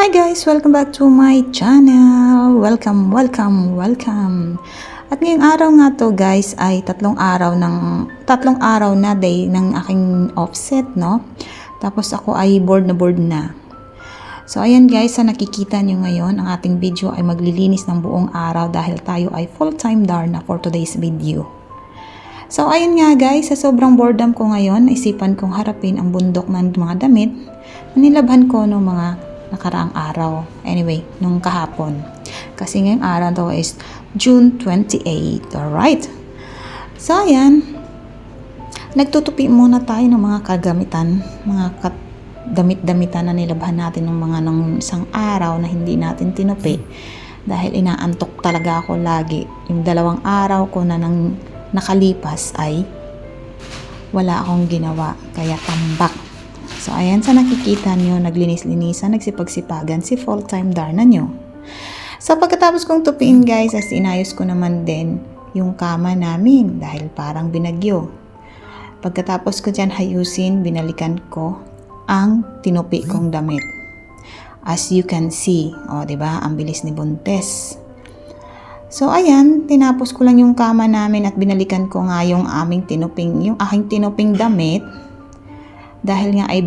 Hi guys! Welcome back to my channel! Welcome! At ngayong araw nga to guys ay tatlong araw na day ng aking offset, no? Tapos ako ay bored na. So ayan guys, sa nakikita nyo ngayon, ang ating video ay maglilinis ng buong araw dahil tayo ay full-time Darna for today's video. So ayun nga guys, sa sobrang boredom ko ngayon, naisipan kong harapin ang bundok ng mga damit na nilabhan ko noong mga nakaraang araw. Anyway, nung kahapon. Kasi ngayong araw to is June 28. Alright? So ayan, nagtutupi muna tayo ng mga kagamitan, mga damit-damitan na nilabhan natin ng mga nung isang araw na hindi natin tinupi. Dahil inaantok talaga ako lagi. Yung 2 araw ko na nang nakalipas ay wala akong ginawa, kaya tambak. So ayan, sa nakikita nyo, naglinis-linisan, nagsipagsipagan si full-time Darna nyo. So pagkatapos kong tupiin guys, as inayos ko naman din yung kama namin dahil parang binagyo. Pagkatapos ko dyan hayusin, binalikan ko ang tinupi kong damit. As you can see, diba, ang bilis ni Buntes. So ayan, tinapos ko lang yung kama namin at binalikan ko nga yung yung aking tinuping damit. Dahil nga ay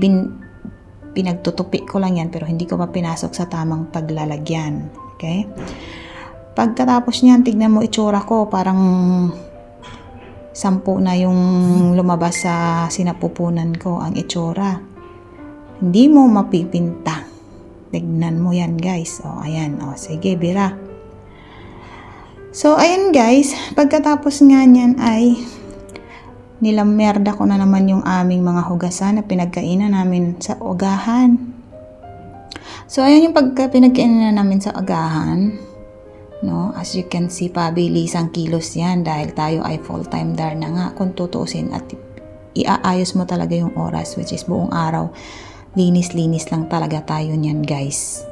pinagtutupi ko lang yan pero hindi ko pa pinasok sa tamang paglalagyan. Okay? Pagkatapos niyan, tignan mo itsura ko, parang 10 na yung lumabas sa sinapupunan ko ang itsura. Hindi mo mapipinta. Tignan mo yan guys. Ayan. Sige, bira. So, ayan guys, pagkatapos nga niyan ay nilamerda ko na naman yung aming mga hugasan na pinagkainan namin sa agahan. So, ayan yung pinagkainan namin sa agahan. No? As you can see, pabilis ang kilos yan dahil tayo ay full-time Darna nga kung tutuusin at iaayos mo talaga yung oras, which is buong araw. Linis-linis lang talaga tayo niyan guys.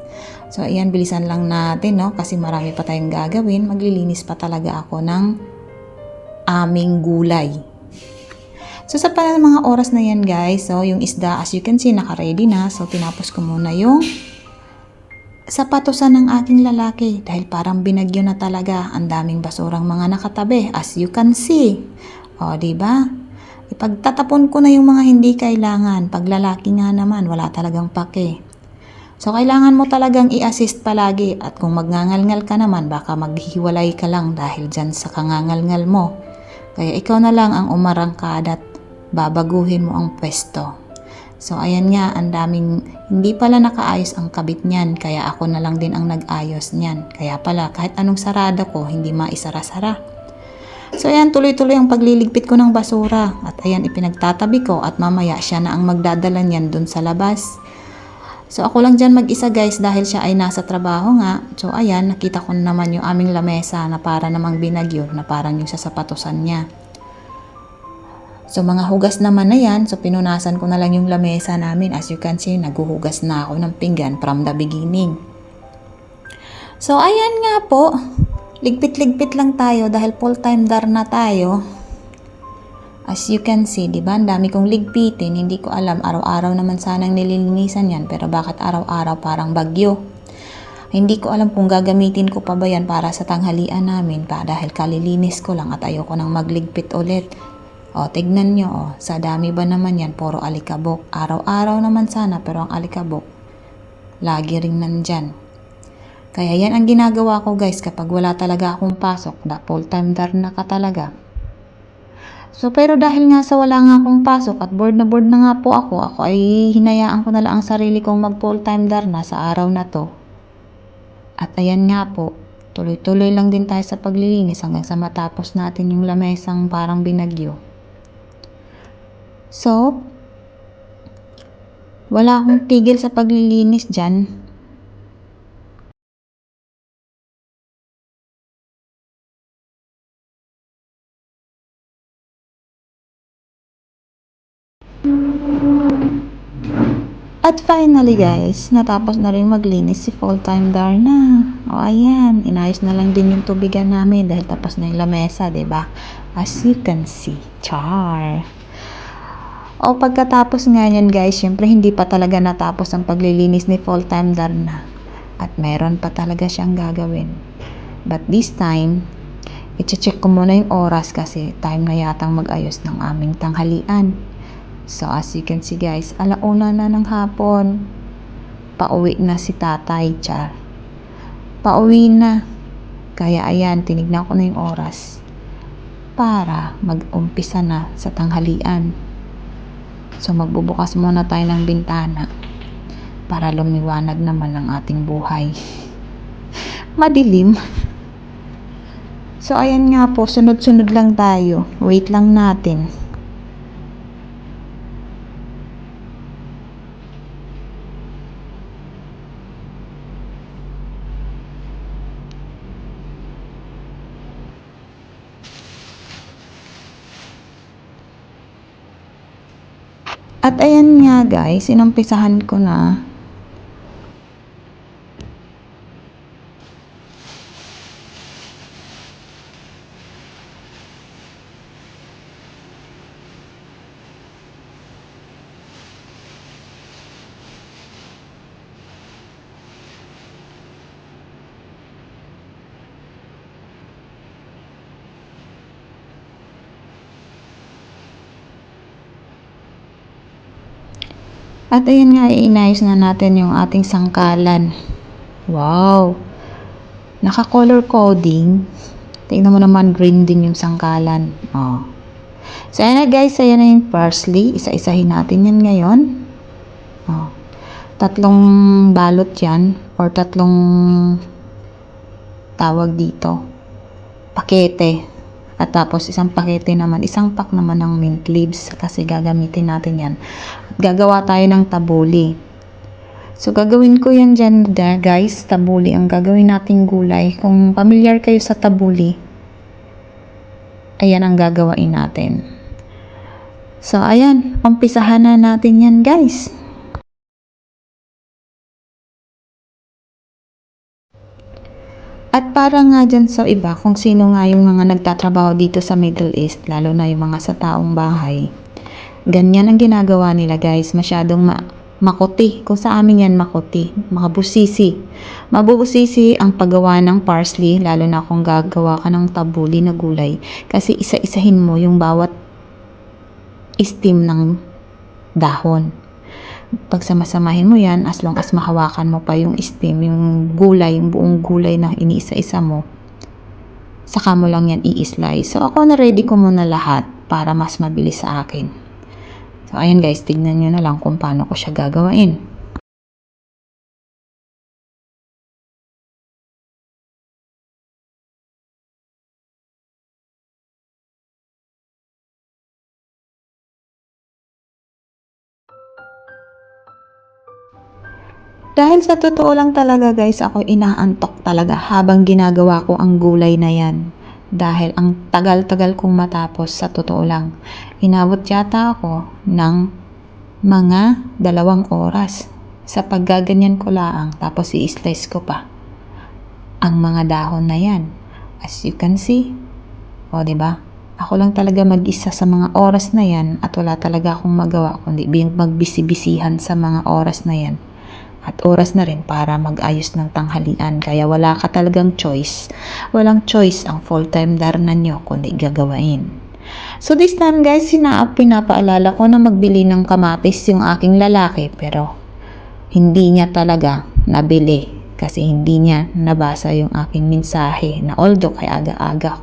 So, ayan, bilisan lang natin, no? Kasi marami pa tayong gagawin. Maglilinis pa talaga ako ng aming gulay. So, sa pala mga oras na yan, guys, so, yung isda, as you can see, naka-ready na. So, tinapos ko muna yung sapatosan ng aking lalaki. Dahil parang binagyo na talaga. Ang daming basurang mga nakatabi, as you can see. Diba? Ipagtatapon ko na yung mga hindi kailangan. Pag lalaki nga naman, wala talagang pake. So, kailangan mo talagang i-assist palagi at kung magngangalngal ka naman, baka maghiwalay ka lang dahil dyan sa kangangalngal mo. Kaya ikaw na lang ang umarangkada at babaguhin mo ang pwesto. So, ayan nga, ang daming hindi pala nakaayos ang kabit niyan, kaya ako na lang din ang nag-ayos niyan. Kaya pala, kahit anong sarado ko, hindi maisara-sara. So, ayan, tuloy-tuloy ang pagliligpit ko ng basura. At ayan, ipinagtatabi ko at mamaya siya na ang magdadala niyan dun sa labas. So, ako lang dyan mag-isa guys dahil siya ay nasa trabaho nga. So, ayan, nakita ko naman yung aming lamesa na para namang binagyo na parang yung sa sapatosan niya. So, mga hugas naman na yan. So, pinunasan ko na lang yung lamesa namin. As you can see, naguhugas na ako ng pinggan from the beginning. So, ayan nga po. Ligpit-ligpit lang tayo dahil full-time Darna tayo. As you can see, diba? Ang dami kong ligpitin. Hindi ko alam. Araw-araw naman sanang nililinisan yan. Pero bakit araw-araw parang bagyo? Hindi ko alam kung gagamitin ko pa ba yan para sa tanghalian namin pa. Dahil kalilinis ko lang at ayoko nang magligpit ulit. Tignan nyo. Sa dami ba naman yan? Puro alikabok. Araw-araw naman sana. Pero ang alikabok, lagi ring nandyan. Kaya yan ang ginagawa ko guys. Kapag wala talaga akong pasok, full-time Darna ka talaga. So, pero dahil nga sa wala nga akong pasok at bored na nga po ako ay hinayaan ko na lang ang sarili kong mag full-time Darna sa araw na to. At ayan nga po, tuloy-tuloy lang din tayo sa paglilinis hanggang sa matapos natin yung lamesang parang binagyo. So, wala akong tigil sa paglilinis dyan. At finally guys, natapos na rin maglinis si full-time Darna. Ayan, inayos na lang din yung tubigan namin dahil tapos na yung lamesa, 'di ba? As you can see, char. O pagkatapos nga yan guys, syempre hindi pa talaga natapos ang paglilinis ni full-time Darna. At meron pa talaga siyang gagawin. But this time, i-check ko muna yung oras kasi time na yatang mag-ayos ng aming tanghalian. So as you can see guys, 1:00 na ng hapon. Pauwi na si tatay, char. Pauwi na. Kaya ayan, tinignan ko na yung oras para mag-umpisa na sa tanghalian. So magbubukas muna tayo ng bintana para lumiwanag naman ang ating buhay. Madilim. So ayan nga po, sunod-sunod lang tayo. Wait lang natin. At ayan nga guys, inumpisahan ko na. At ayun nga, inayos na natin yung ating sangkalan. Wow! Naka-color coding. Tingnan mo naman, green din yung sangkalan. Oh. So ayan na guys, ayan na yung parsley. Isa-isahin natin yan ngayon. Oh. 3 balot yan or 3 tawag dito. Pakete. At tapos isang pakete naman, isang pack naman ng mint leaves kasi gagamitin natin yan. At gagawa tayo ng tabuli. So gagawin ko yan dyan guys, tabuli ang gagawin nating gulay. Kung familiar kayo sa tabuli, ayan ang gagawain natin. So ayan, umpisahan na natin yan guys. At para nga dyan sa iba, kung sino nga yung mga nagtatrabaho dito sa Middle East, lalo na yung mga sa taong bahay, ganyan ang ginagawa nila guys, masyadong makuti. Kung sa amin yan makuti, makabusisi. Mabubusisi ang paggawa ng parsley, lalo na kung gagawa ka ng tabuli na gulay. Kasi isa-isahin mo yung bawat stem ng dahon. Pag samasamahin mo yan, as long as mahawakan mo pa yung stem, yung gulay, yung buong gulay na iniisa-isa mo, saka mo lang yan i-slice. So ako na ready ko muna lahat para mas mabilis sa akin. So ayan guys, tignan nyo na lang kung paano ko siya gagawain. Dahil sa totoo lang talaga guys, ako inaantok talaga habang ginagawa ko ang gulay na yan. Dahil ang tagal-tagal kong matapos, sa totoo lang. Inabot yata ako ng mga 2 oras sa paggaganyan ko laang, tapos i-slice ko pa ang mga dahon na yan. As you can see, o diba? Ako lang talaga mag-isa sa mga oras na yan at wala talaga akong magawa kundi magbisi-bisihan sa mga oras na yan. At oras na rin para mag-ayos ng tanghalian. Kaya wala ka talagang choice. Walang choice ang full-time Darna nyo kundi gagawain. So this time guys, pinapaalala ko na magbili ng kamatis yung aking lalaki. Pero hindi niya talaga nabili. Kasi hindi niya nabasa yung aking mensahe na although kay aga-aga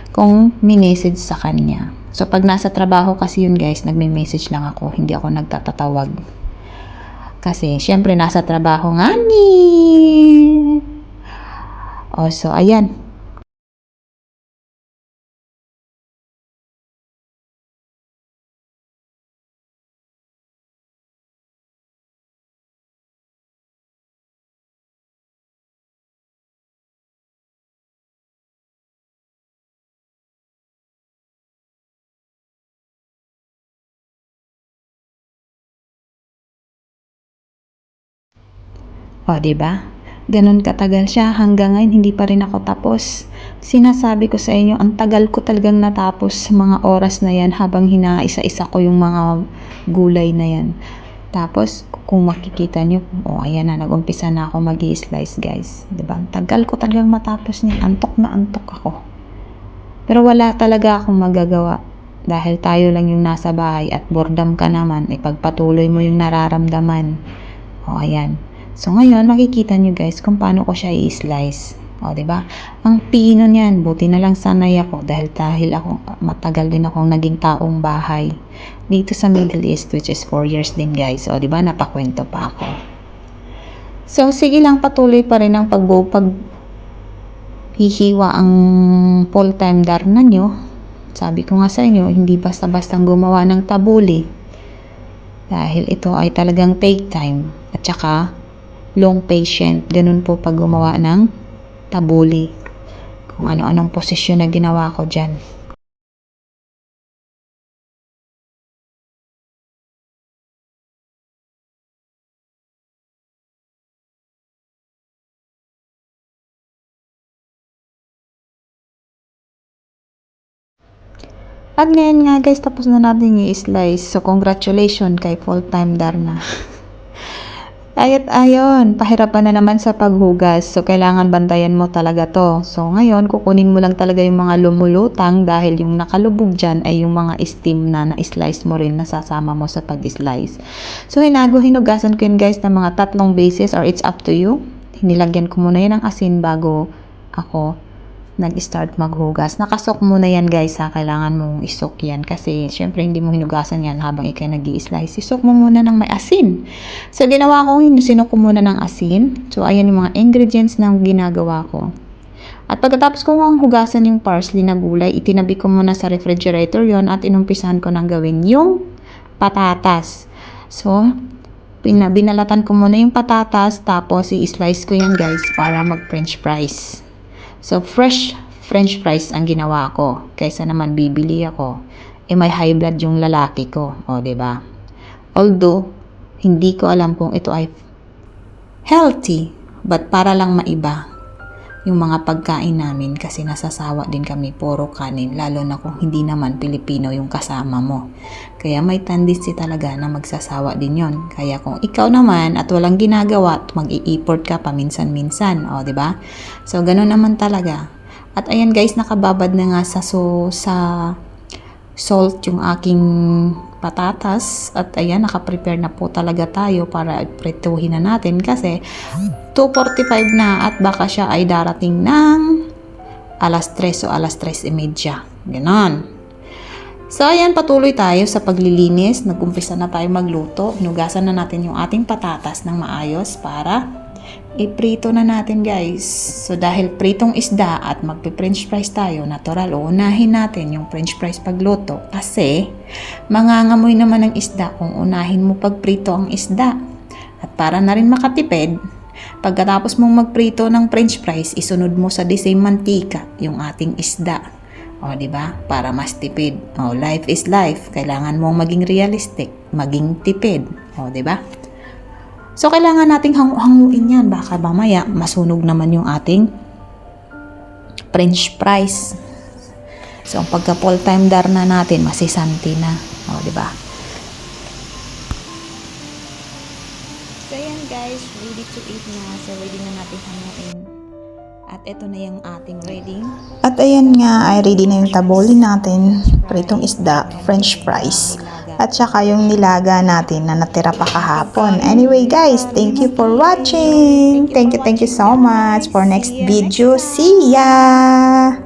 kung minessage sa kanya. So pag nasa trabaho kasi yun guys, nagme-message lang ako. Hindi ako nagtatatawag. Kasi, syempre, nasa trabaho nga ni. O, so, ayan. O, diba? Ganun katagal siya. Hanggang ngayon, hindi pa rin ako tapos. sinasabi ko sa inyo, ang tagal ko talagang natapos sa mga oras na yan habang hinaisa-isa ko yung mga gulay na yan. Tapos, kung makikita nyo, ayan na, nag-umpisa na ako mag-i-slice guys. Diba? Ang tagal ko talagang matapos niya. Antok na antok ako. Pero wala talaga akong magagawa. Dahil tayo lang yung nasa bahay at boredom ka naman, ipagpatuloy mo yung nararamdaman. Ayan. So, ngayon, makikita nyo guys kung paano ko siya i-slice. Diba? Ang pino niyan, buti na lang sanay ako dahil ako matagal din akong naging taong bahay dito sa Middle East, which is 4 years din guys. Diba? Napakwento pa ako. So, sige lang, patuloy pa rin ang hihiwa ang full-time darna nyo. Sabi ko nga sa inyo, hindi basta-bastang gumawa ng tabuli. Dahil ito ay talagang take time at saka long patient. Ganun po pag gumawa ng tabuli. Kung ano-anong posisyon na ginawa ko dyan. At ngayon nga guys, tapos na natin i-slice. So, congratulations kay full-time Darna. At ayun, pahirapan na naman sa paghugas. So, kailangan bantayan mo talaga to. So, ngayon, kukunin mo lang talaga yung mga lumulutang dahil yung nakalubog dyan ay yung mga steam na na-slice mo rin, nasasama mo sa pag-slice. So, hinugasan ko yun guys ng mga 3 beses or it's up to you. Nilagyan ko muna yun ng asin bago ako nag-start maghugas. Nakasok muna yan guys ha. Kailangan mong isok yan kasi syempre hindi mo hinugasan yan habang ikay nag-i-slice. Isok mo muna ng may asin. So ginawa ko, sinok ko muna ng asin. So ayan yung mga ingredients na ginagawa ko. At pagkatapos ko hugasan yung parsley na gulay, itinabi ko muna sa refrigerator yon at inumpisahan ko nang gawin yung patatas. So binalatan ko muna yung patatas tapos i-slice ko yan guys para mag french fries. So, fresh french fries ang ginawa ko. Kaysa naman bibili ako. May high blood yung lalaki ko. Diba? Although, hindi ko alam kung ito ay healthy. But para lang maiba yung mga pagkain namin kasi nasasawa din kami puro kanin. Lalo na kung hindi naman Pilipino yung kasama mo. Kaya may tendency talaga na magsasawa din yon. Kaya kung ikaw naman at walang ginagawa, mag-i-import ka paminsan-minsan. Diba? So, ganun naman talaga. At ayan guys, nakababad na nga sa salt yung aking patatas. At ayan, nakaprepare na po talaga tayo para prituhin na natin kasi 2:45 na at baka siya ay darating ng alas 3 o alas 3:30. Ganon. So, ayan, patuloy tayo sa paglilinis. Nag-umpisa na tayo magluto. Hinugasan na natin yung ating patatas ng maayos para iprito na natin, guys. So, dahil pritong isda at magpi-french fries tayo, natural, unahin natin yung french fries pagluto. Kasi, mangangamoy naman ng isda kung unahin mo pagprito ang isda. At para na rin makatipid, pagkatapos mong magprito ng french fries, isunod mo sa the same mantika yung ating isda. Diba? Para mas tipid. Life is life. Kailangan mong maging realistic, maging tipid. Diba? So, kailangan nating hanguin yan. Baka mamaya, masunog naman yung ating french fries. So, ang pagka full-time darna natin, masisanti na. Diba? So, yan guys. Ready to eat na. So, ready na natin hanguin. At ito na yung ating ready. At ayan nga, ay ready na yung taboli natin. Pritong isda, french fries. At saka yung nilaga natin na natira pa kahapon. Anyway guys, thank you for watching. Thank you so much. For next video, see ya!